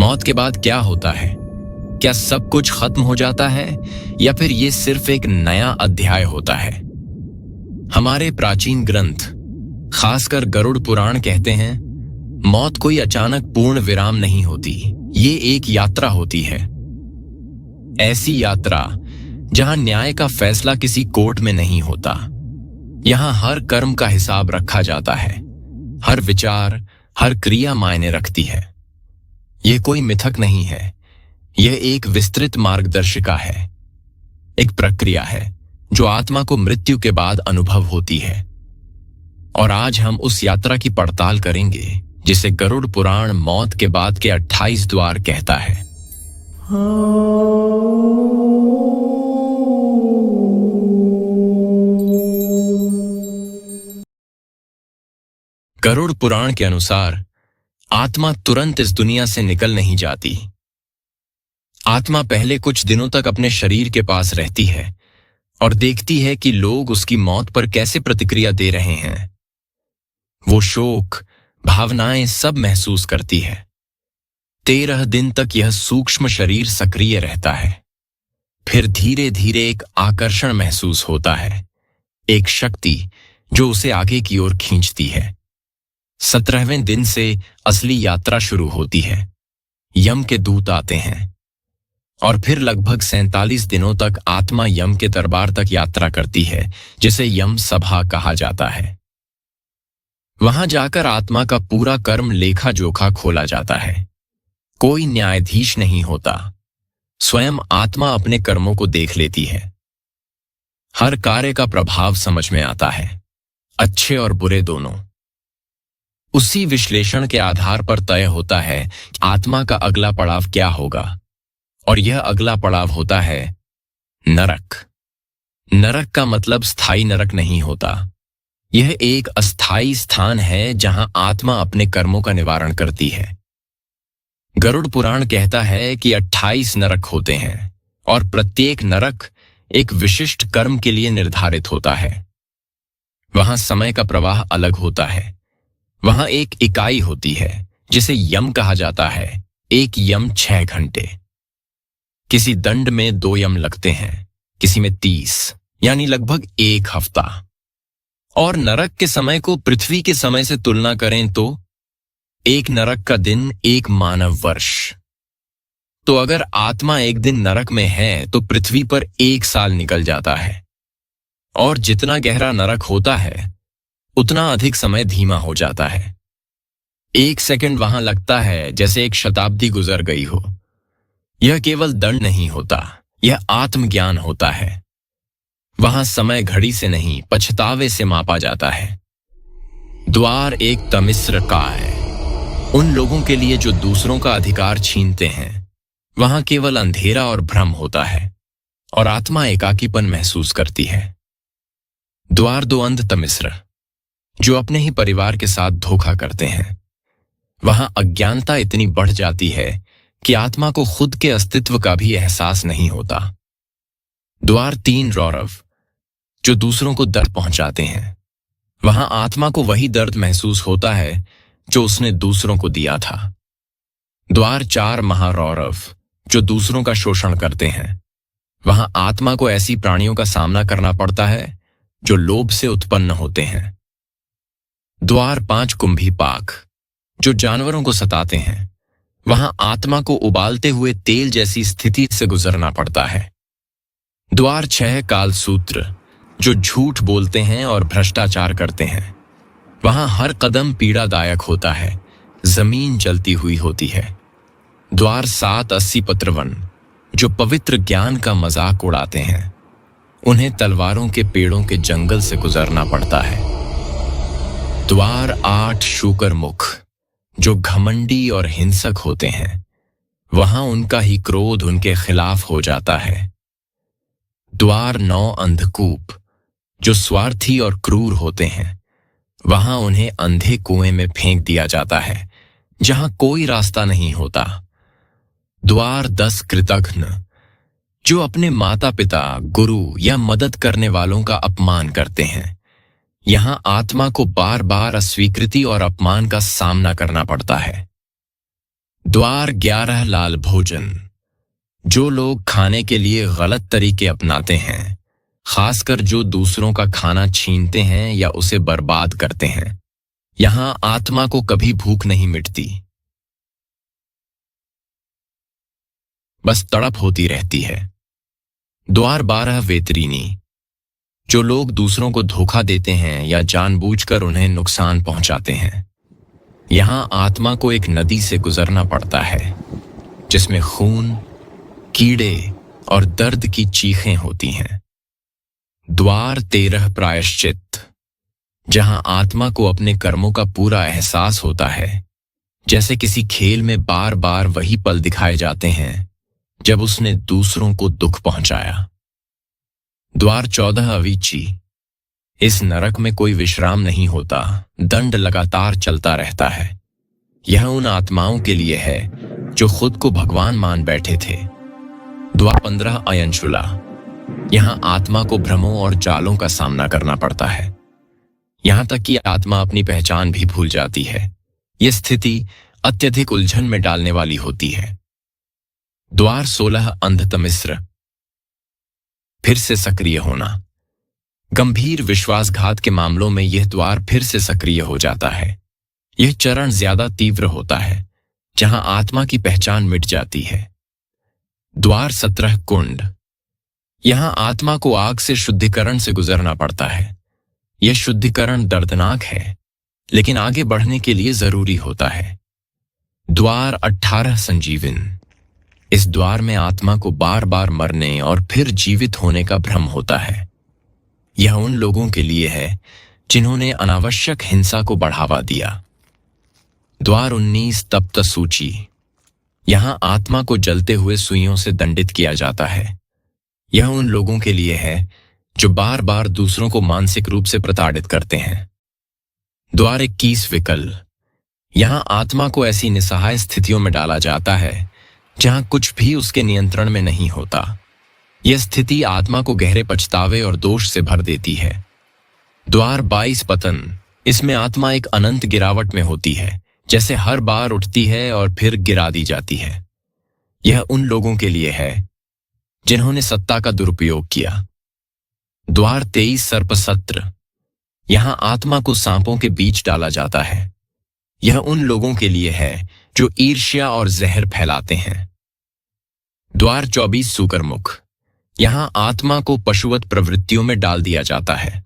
मौत के बाद क्या होता है? क्या सब कुछ खत्म हो जाता है या फिर ये सिर्फ एक नया अध्याय होता है? हमारे प्राचीन ग्रंथ, खासकर गरुड़ पुराण कहते हैं, मौत कोई अचानक पूर्ण विराम नहीं होती, ये एक यात्रा होती है। ऐसी यात्रा जहां न्याय का फैसला किसी कोर्ट में नहीं होता। यहां हर कर्म का हिसाब रखा जाता है, हर विचार, हर क्रिया मायने रखती है। यह कोई मिथक नहीं है, यह एक विस्तृत मार्गदर्शिका है, एक प्रक्रिया है जो आत्मा को मृत्यु के बाद अनुभव होती है। और आज हम उस यात्रा की पड़ताल करेंगे जिसे गरुड़ पुराण मौत के बाद के 28 द्वार कहता है। गरुड़ पुराण के अनुसार आत्मा तुरंत इस दुनिया से निकल नहीं जाती। आत्मा पहले कुछ दिनों तक अपने शरीर के पास रहती है और देखती है कि लोग उसकी मौत पर कैसे प्रतिक्रिया दे रहे हैं। वो शोक, भावनाएं सब महसूस करती है। 13 दिन तक यह सूक्ष्म शरीर सक्रिय रहता है। फिर धीरे धीरे एक आकर्षण महसूस होता है, एक शक्ति जो उसे आगे की ओर खींचती है। 17वें दिन से असली यात्रा शुरू होती है। यम के दूत आते हैं और फिर लगभग 47 दिनों तक आत्मा यम के दरबार तक यात्रा करती है, जिसे यम सभा कहा जाता है। वहां जाकर आत्मा का पूरा कर्म लेखा जोखा खोला जाता है। कोई न्यायाधीश नहीं होता, स्वयं आत्मा अपने कर्मों को देख लेती है। हर कार्य का प्रभाव समझ में आता है, अच्छे और बुरे दोनों। उसी विश्लेषण के आधार पर तय होता है कि आत्मा का अगला पड़ाव क्या होगा, और यह अगला पड़ाव होता है नरक। नरक का मतलब स्थायी नरक नहीं होता, यह एक अस्थायी स्थान है जहां आत्मा अपने कर्मों का निवारण करती है। गरुड़ पुराण कहता है कि 28 नरक होते हैं और प्रत्येक नरक एक विशिष्ट कर्म के लिए निर्धारित होता है। वहां समय का प्रवाह अलग होता है। वहां एक इकाई होती है जिसे यम कहा जाता है। एक यम 6 घंटे। किसी दंड में 2 यम लगते हैं, किसी में 30, यानी लगभग 1 हफ्ता। और नरक के समय को पृथ्वी के समय से तुलना करें तो एक नरक का दिन 1 मानव वर्ष। तो अगर आत्मा एक दिन नरक में है तो पृथ्वी पर 1 साल निकल जाता है। और जितना गहरा नरक होता है उतना अधिक समय धीमा हो जाता है। 1 सेकंड वहां लगता है जैसे 1 शताब्दी गुजर गई हो। यह केवल दंड नहीं होता, यह आत्मज्ञान होता है। वहां समय घड़ी से नहीं, पछतावे से मापा जाता है। द्वार एक तमिस्र का है, उन लोगों के लिए जो दूसरों का अधिकार छीनते हैं। वहां केवल अंधेरा और भ्रम होता है और आत्मा एकाकीपन महसूस करती है। द्वार 2 अंध तमिस्र, जो अपने ही परिवार के साथ धोखा करते हैं। वहां अज्ञानता इतनी बढ़ जाती है कि आत्मा को खुद के अस्तित्व का भी एहसास नहीं होता। द्वार 3 रौरव, जो दूसरों को दर्द पहुंचाते हैं। वहां आत्मा को वही दर्द महसूस होता है जो उसने दूसरों को दिया था। द्वार 4 महारौरव, जो दूसरों का शोषण करते हैं। वहां आत्मा को ऐसी प्राणियों का सामना करना पड़ता है जो लोभ से उत्पन्न होते हैं। द्वार 5 कुंभीपाक, जो जानवरों को सताते हैं। वहां आत्मा को उबालते हुए तेल जैसी स्थिति से गुजरना पड़ता है। द्वार 6 कालसूत्र, जो झूठ बोलते हैं और भ्रष्टाचार करते हैं। वहां हर कदम पीड़ादायक होता है, जमीन जलती हुई होती है। द्वार 7 अस्सीपत्रवन, जो पवित्र ज्ञान का मजाक उड़ाते हैं। उन्हें तलवारों के पेड़ों के जंगल से गुजरना पड़ता है। द्वार 8 शूकरमुख, जो घमंडी और हिंसक होते हैं। वहां उनका ही क्रोध उनके खिलाफ हो जाता है। द्वार 9 अंधकूप, जो स्वार्थी और क्रूर होते हैं। वहां उन्हें अंधे कुएं में फेंक दिया जाता है जहां कोई रास्ता नहीं होता। द्वार 10 कृतघ्न, जो अपने माता पिता, गुरु या मदद करने वालों का अपमान करते हैं। यहां आत्मा को बार बार अस्वीकृति और अपमान का सामना करना पड़ता है। द्वार 11 लाल भोजन। जो लोग खाने के लिए गलत तरीके अपनाते हैं, खासकर जो दूसरों का खाना छीनते हैं या उसे बर्बाद करते हैं, यहां आत्मा को कभी भूख नहीं मिटती, बस तड़प होती रहती है। द्वार 12 वेतरिनी। जो लोग दूसरों को धोखा देते हैं या जानबूझकर उन्हें नुकसान पहुंचाते हैं, यहां आत्मा को एक नदी से गुजरना पड़ता है जिसमें खून, कीड़े और दर्द की चीखें होती हैं। द्वार 13 प्रायश्चित। जहां आत्मा को अपने कर्मों का पूरा एहसास होता है, जैसे किसी खेल में बार बार वही पल दिखाए जाते हैं जब उसने दूसरों को दुख पहुंचाया। द्वार 14 अवीची। इस नरक में कोई विश्राम नहीं होता, दंड लगातार चलता रहता है। यह उन आत्माओं के लिए है जो खुद को भगवान मान बैठे थे। द्वार 15 अयनशुला। यहां आत्मा को भ्रमों और जालों का सामना करना पड़ता है, यहां तक कि आत्मा अपनी पहचान भी भूल जाती है। यह स्थिति अत्यधिक उलझन में डालने वाली होती है। द्वार 16 अंधतमिश्र। फिर से सक्रिय होना। गंभीर विश्वासघात के मामलों में यह द्वार फिर से सक्रिय हो जाता है। यह चरण ज्यादा तीव्र होता है, जहां आत्मा की पहचान मिट जाती है। द्वार 17 कुंड। यहां आत्मा को आग से शुद्धिकरण से गुजरना पड़ता है। यह शुद्धिकरण दर्दनाक है, लेकिन आगे बढ़ने के लिए जरूरी होता है। द्वार 18 संजीवन। इस द्वार में आत्मा को बार बार मरने और फिर जीवित होने का भ्रम होता है। यह उन लोगों के लिए है जिन्होंने अनावश्यक हिंसा को बढ़ावा दिया। द्वार 19 तप्त सूची। यहां आत्मा को जलते हुए सुइयों से दंडित किया जाता है। यह उन लोगों के लिए है जो बार बार दूसरों को मानसिक रूप से प्रताड़ित करते हैं। द्वार 21 विकल। यहां आत्मा को ऐसी निसहाय स्थितियों में डाला जाता है जहां कुछ भी उसके नियंत्रण में नहीं होता। यह स्थिति आत्मा को गहरे पछतावे और दोष से भर देती है। द्वार 22 पतन। इसमें आत्मा एक अनंत गिरावट में होती है, जैसे हर बार उठती है और फिर गिरा दी जाती है। यह उन लोगों के लिए है जिन्होंने सत्ता का दुरुपयोग किया। द्वार 23 सर्पसत्र। यहां आत्मा को सांपों के बीच डाला जाता है। यह उन लोगों के लिए है जो ईर्ष्या और जहर फैलाते हैं। द्वार 24 सुकरमुख। यहां आत्मा को पशुवत प्रवृत्तियों में डाल दिया जाता है।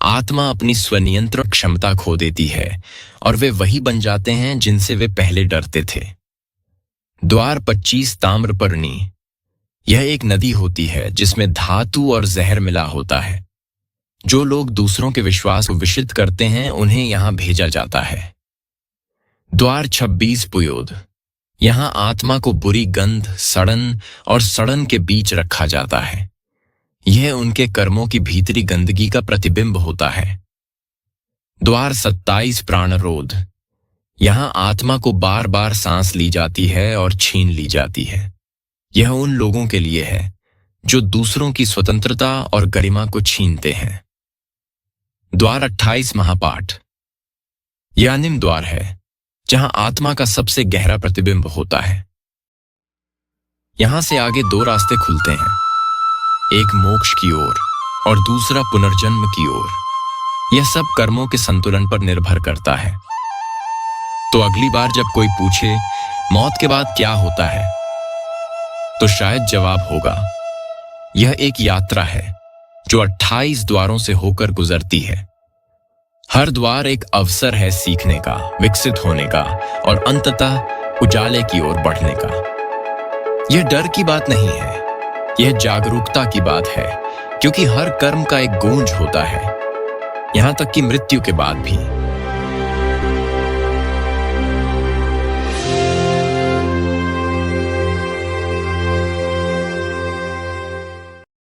आत्मा अपनी स्वनियंत्रण क्षमता खो देती है और वे वही बन जाते हैं जिनसे वे पहले डरते थे। द्वार 25 ताम्रपर्णी। यह एक नदी होती है जिसमें धातु और जहर मिला होता है। जो लोग दूसरों के विश्वास को विषित करते हैं, उन्हें यहां भेजा जाता है। द्वार 26 पुयोद। यहां आत्मा को बुरी गंध, सड़न और सड़न के बीच रखा जाता है। यह उनके कर्मों की भीतरी गंदगी का प्रतिबिंब होता है। द्वार 27 प्राणरोध। यहां आत्मा को बार बार सांस ली जाती है और छीन ली जाती है। यह उन लोगों के लिए है जो दूसरों की स्वतंत्रता और गरिमा को छीनते हैं। द्वार 28 महापाठ। यह अंतिम द्वार है जहां आत्मा का सबसे गहरा प्रतिबिंब होता है। यहां से आगे 2 रास्ते खुलते हैं, एक मोक्ष की ओर और दूसरा पुनर्जन्म की ओर। यह सब कर्मों के संतुलन पर निर्भर करता है। तो अगली बार जब कोई पूछे मौत के बाद क्या होता है, तो शायद जवाब होगा, यह एक यात्रा है जो 28 द्वारों से होकर गुजरती है। हर द्वार एक अवसर है सीखने का, विकसित होने का और अंततः उजाले की ओर बढ़ने का। यह डर की बात नहीं है, यह जागरूकता की बात है, क्योंकि हर कर्म का एक गूंज होता है, यहां तक कि मृत्यु के बाद भी।